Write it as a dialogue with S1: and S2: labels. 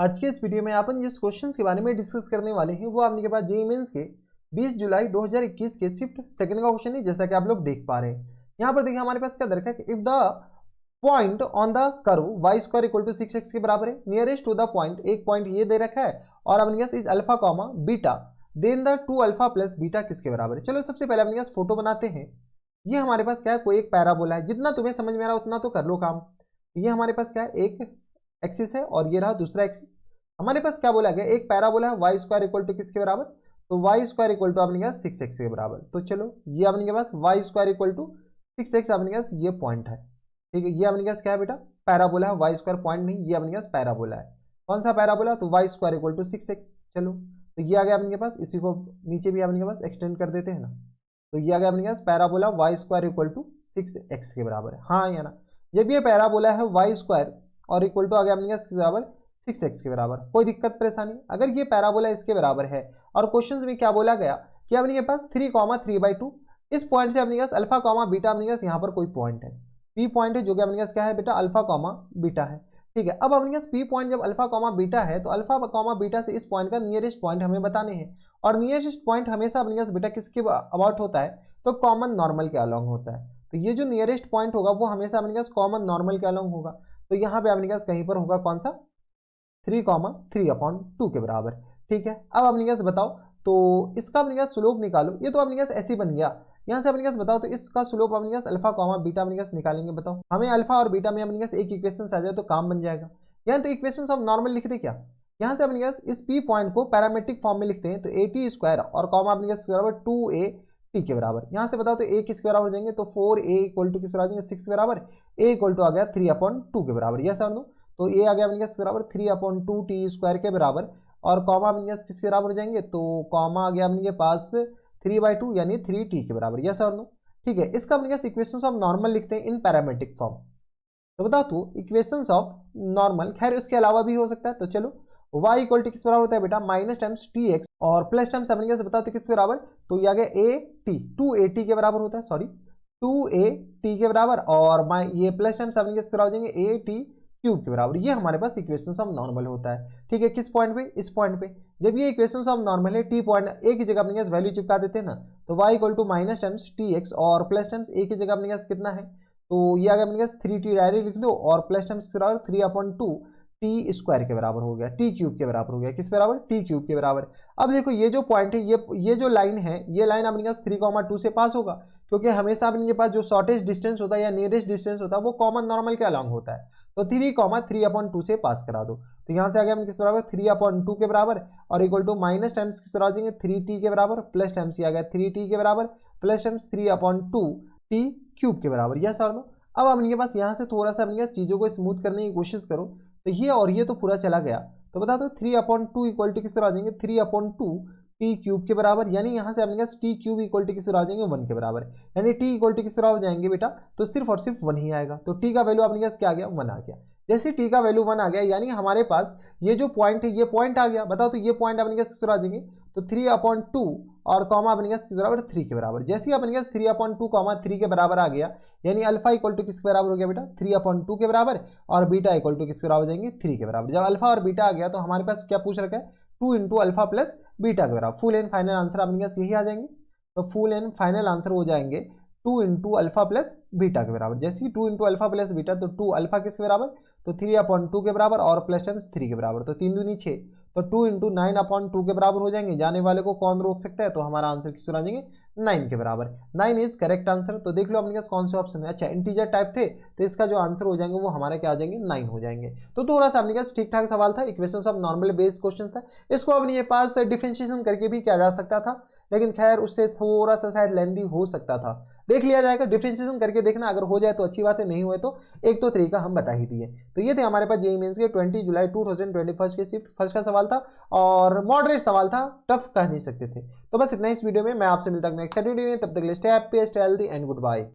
S1: आज के इस वीडियो में अपन जिस क्वेश्चंस के बारे में डिस्कस करने वाले हैं वो आपके पास जेईई मेंस के 20 जुलाई 2021 के शिफ्ट सेकंड का क्वेश्चन है, जैसा कि आप लोग देख पा रहे हैं। यहाँ पर देखिए हमारे पास क्या दरखा है, if the point on the curve Y square equal to 6x के बराबर है, नियरेस्ट टू द पॉइंट, एक पॉइंट ये दे रखा है और अपने पास is alpha comma beta, then the 2 alpha plus beta किसके बराबर है। चलो सबसे पहले अपने पास फोटो बनाते हैं। ये हमारे पास क्या है, कोई एक पैराबोला है, जितना तुम्हें समझ में आ रहा है उतना तो कर लो काम। ये हमारे पास क्या है, एक एक्सिस है और ये रहा दूसरा एक्सिस। हमारे पास क्या बोला गया, एक पैराबोला है वाई स्क्वायर इक्वल टू किसके बराबर, तो वाई स्क्वायर इक्वल टू अपने पास 6x के बराबर। तो चलो ये अपने पास Y square equal to 6x अपने पास ये पॉइंट है, ठीक है। ये अपने पास क्या है बेटा, पैराबोला है, वाई स्क्वायर पॉइंट नहीं, ये अपने पास पैराबोला है। कौन सा पैराबोला, तो Y square equal to 6x। चलो तो ये आ गया अपने पास, इसी को नीचे भी अपने पास एक्सटेंड कर देते हैं ना, तो ये आ गया अपने पास parabola Y square equal to 6x के बराबर है, हाँ या ना। जब ये पैराबोला है वाई स्क्वायर और इक्वल टू आ गया अपने पास बराबर 6x के बराबर, कोई दिक्कत परेशानी। अगर ये पैराबोला इसके बराबर है और क्वेश्चन में क्या बोला गया कि अपने के पास 3,3/2, इस पॉइंट से अपने पास अल्फा कॉमा बीटा, अपने पास यहाँ पर कोई पॉइंट है, पी पॉइंट है, जो कि अपने पास क्या है बेटा, अल्फा कॉमा बीटा है, ठीक है। अब अपने पास पी पॉइंट जब अल्फा कॉमा बीटा है तो अल्फा कॉमा बीटा से इस पॉइंट का नियरेस्ट पॉइंट हमें बताने हैं, और नियरेस्ट पॉइंट हमेशा अपने पास बेटा किसके अबाउट होता है, तो कॉमन नॉर्मल के अलॉन्ग होता है। तो ये जो नियरेस्ट पॉइंट होगा वो हमेशा अपने पास कॉमन नॉर्मल के अलॉन्ग होगा। तो यहाँ पे अपने पास कहीं पर होगा कौन सा, 3,3/2 के बराबर, ठीक है। अब अपने पास बताओ, तो इसका अपने पास स्लोप निकालो। ये तो अपने पास ऐसे ही बन गया, यहाँ से अपने पास बताओ तो इसका स्लोप अपने पास अल्फा कॉमा बीटा अपने पास निकालेंगे। बताओ हमें अल्फा और बीटा में अपने पास एक इक्वेशन आ जाए तो काम बन जाएगा। यहाँ तो इक्वेशन ऑफ नॉर्मल लिखते क्या, यहाँ से अपने पास इस पी पॉइंट को पैरामेट्रिक फॉर्म में लिखते हैं, तो ए स्क्वायर और कॉमा अपने पास बराबर 2a के बराबर। यहाँ से बताओ तो a किसके बराबर हो जाएंगे, तो 4a इक्वल टू किस बराबर हो जाएंगे, 6 के बराबर, a इक्वल टू आ गया 3/2 के बराबर, यस और नो। तो a आ गया अपने पास बराबर 3/2t स्क्वायर के बराबर, और कॉमा अपने पास किसके बराबर हो जाएंगे, तो कॉमा आ गया अपने पास 3/2 यानी 3t के बराबर, यस और नो, ठीक है। इसका अपने पास इक्वेशंस ऑफ नॉर्मल लिखते हैं इन पैरामेट्रिक फॉर्म। तो बताओ तो इक्वेशंस ऑफ नॉर्मल, खैर इसके अलावा भी हो सकता है। तो चलो y इक्वल टू किस बराबर होता है बेटा, माइनस टाइम्स tx और प्लस टाइम्स अपने से बताओ तो किस बराबर, तो ये आ गया at 2at के बराबर होता है, सॉरी 2at के बराबर, और ये प्लस टाइम्स अपने किस बराबर हो जाएंगे at क्यूब के बराबर। ये हमारे पास इक्वेशंस ऑफ नॉर्मल होता है, ठीक है। किस पॉइंट पे, इस पॉइंट पे। जब ये इक्वेशंस ऑफ नॉर्मल है, टी पॉइंट एक ही जगह अपने पास वैल्यू चिपका देते हैं ना, तो y equal to minus times tx और प्लस टाइम्स एक ही जगह अपने पास कितना है, तो ये आ गया अपने पास 3t डायरेक्ट लिख दो, और प्लस टाइम्स के बराबर 3/2 टी स्क्वायर के बराबर हो गया, टी क्यूब के बराबर हो गया, किस बराबर, टी क्यूब के बराबर। अब देखो ये जो पॉइंट है, ये जो लाइन है, ये लाइन अपने पास 3,2 से पास होगा, क्योंकि हमेशा अपने पास जो शॉर्टेस्ट डिस्टेंस होता है या नियरेस्ट डिस्टेंस होता है वो कॉमन नॉर्मल के अलॉन्ग होता है। तो 3,3/2 से पास करा दो, तो यहाँ से आ गया हम किस बराबर 3/2 के बराबर, और इक्वल टू माइनस टाइम्स किस बराबर देंगे 3t के बराबर, प्लस टाइम्स ये आ गया 3t के बराबर, प्लस टाइम्स 3/2 टी क्यूब के बराबर, यस और नो। अब अपने पास यहाँ से थोड़ा सा अपने चीज़ों को स्मूथ करने की कोशिश करो, तो ये और ये तो पूरा चला गया, तो बता दो 3/2 इक्वल टू किस तरह आ जाएंगे 3/2 टी क्यूब के बराबर, यानी यहाँ से अपने पास टी क्यूब इक्वल टू किस तरह आ जाएंगे 1 के बराबर, यानी टी इक्वल टू किस तरह हो जाएंगे बेटा, तो सिर्फ और सिर्फ 1 ही आएगा। तो टी का वैल्यू अपने पास क्या आ गया, 1 आ गया। जैसे टी का वैल्यू 1 आ गया, यानी हमारे पास ये जो पॉइंट है ये पॉइंट आ गया। बताओ तो ये पॉइंट अपने पास किस तरह आ जाएंगे, तो 3/2 और कॉमा अपने पास बराबर 3 के बराबर। जैसे ही अपने पास 3/2 कॉमा 3 के बराबर आ गया, यानी अल्फा इक्वल टू किसके बराबर हो गया बेटा 3/2 के बराबर, और बीटा इक्वल टू किसके बराबर हो जाएंगे 3 के बराबर। जब अल्फा और बीटा आ गया तो हमारे पास क्या पूछ रखा है, 2 इंटू अल्फा प्लस बीटा के बराबर। फुल एंड फाइनल आंसर अपने पास यही आ जाएंगे, तो फुल एंड फाइनल आंसर हो जाएंगे 2 इंटू अल्फा प्लस बीटा के बराबर। जैसे ही 2 इंटू अल्फा प्लस बीटा, तो 2 अल्फा किसके बराबर, तो 3/2 के बराबर, और प्लस टाइम्स 3 के बराबर, तो 3 दूनी 6, तो 2 इंटू 9/2 के बराबर हो जाएंगे। जाने वाले को कौन रोक सकता है, तो हमारा आंसर किस तरह आ जाएंगे 9 के बराबर। 9 इज करेक्ट आंसर। तो देख लो अपने पास कौन से ऑप्शन है, अच्छा इंटीजर टाइप थे, तो इसका जो आंसर हो जाएंगे वो हमारे क्या आ जाएंगे 9 हो जाएंगे। तो थोड़ा सा अपने पास ठीक ठाक सवाल था, equations of normal based question था। इसको अपने पास डिफरेंशिएशन करके भी किया जा सकता था, लेकिन खैर उससे थोड़ा सा शायद लेंदी हो सकता था, देख लिया जाएगा। डिफरेंशिएशन करके देखना, अगर हो जाए तो अच्छी बात है, नहीं हुए तो एक तो तरीका हम बता ही दिए। तो ये थे हमारे पास जेईई मेंस के 20 जुलाई 2021 के शिफ्ट फर्स्ट का सवाल था, और मॉडरेट सवाल था, टफ कह नहीं सकते थे। तो बस इतना इस वीडियो में, मैं आपसे मिलता हूं नेक्स्ट वीडियो में, तब तक के लिए stay happy, stay healthy and good bye.